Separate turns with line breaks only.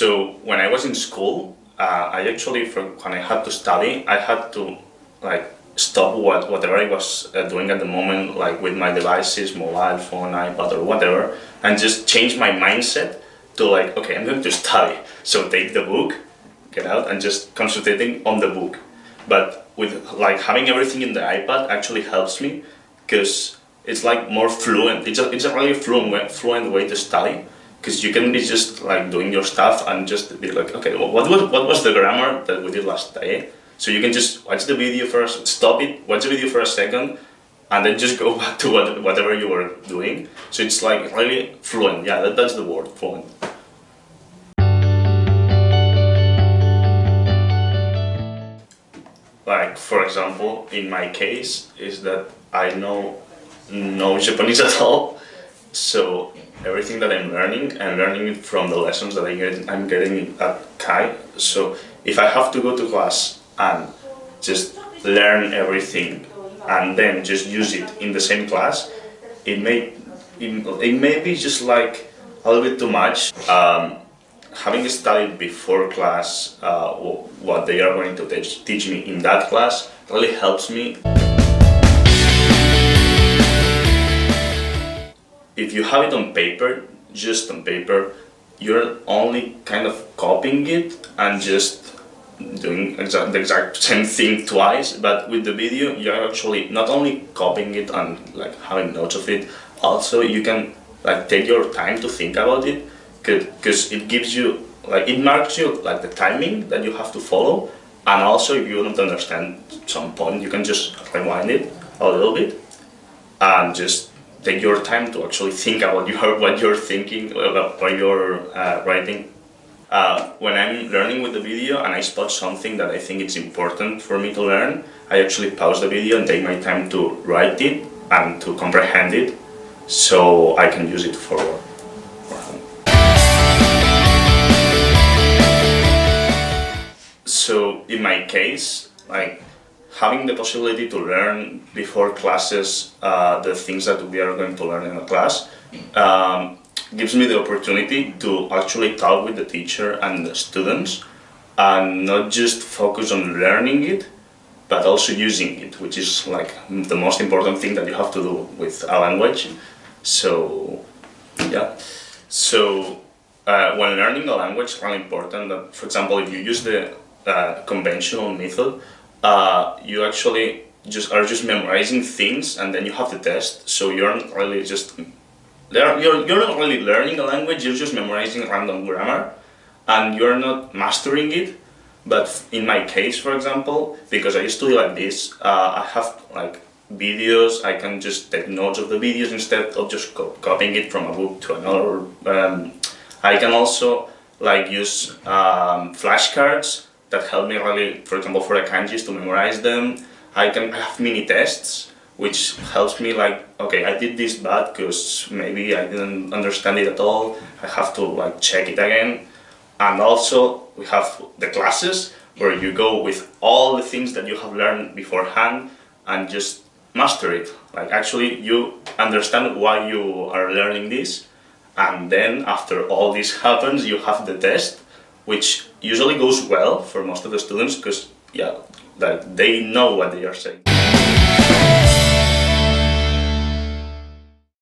So when I was in school, I actually, when I had to study, I had to like stop whatever I was doing at the moment, like with my devices, mobile phone, iPad or whatever, and just change my mindset to like, okay, I'm going to study. So take the book, get out and just concentrating on the book. But with like having everything in the iPad actually helps me because it's like more fluent. It's a really fluent way to study, because you can be just like doing your stuff and just be like, okay, what was the grammar that we did last day? So you can just watch the video first, stop it, watch the video for a second, and then just go back to whatever you were doing. So it's like really fluent. Yeah, that's the word, fluent. Like, for example, in my case, is that I know no Japanese at all. So everything that I'm learning it from the lessons that I'm getting at KAI. So if I have to go to class and just learn everything and then just use it in the same class, it may be just like a little bit too much. Having studied before class what they are going to teach me in that class really helps me. If you have it on paper, just on paper, you're only kind of copying it and just doing the exact same thing twice. But with the video, you're actually not only copying it and like having notes of it, also you can like take your time to think about it, because it gives you like, it marks you like the timing that you have to follow. And also if you don't understand some point, you can just rewind it a little bit and just take your time to actually think about what you're thinking, what you're writing. When I'm learning with the video and I spot something that I think it's important for me to learn, I actually pause the video and take my time to write it and to comprehend it, so I can use it for home. So in my case, like, having the possibility to learn before classes the things that we are going to learn in a class gives me the opportunity to actually talk with the teacher and the students and not just focus on learning it, but also using it, which is like the most important thing that you have to do with a language. So yeah, so when learning a language, it's really important that, for example, if you use the conventional method, you actually are just memorizing things and then you have the test. So you're not really you're not really learning a language, you're just memorizing random grammar and you're not mastering it. But in my case, for example, because I study like this, I have like videos, I can just take notes of the videos instead of just copying it from a book to another. I can also like use flashcards that help me really, for example, for the kanjis to memorize them. I have mini tests, which helps me like, okay, I did this bad because maybe I didn't understand it at all. I have to like check it again. And also we have the classes where you go with all the things that you have learned beforehand and just master it. Like, actually you understand why you are learning this, and then after all this happens, you have the test, which usually goes well for most of the students because, yeah, like they know what they are saying.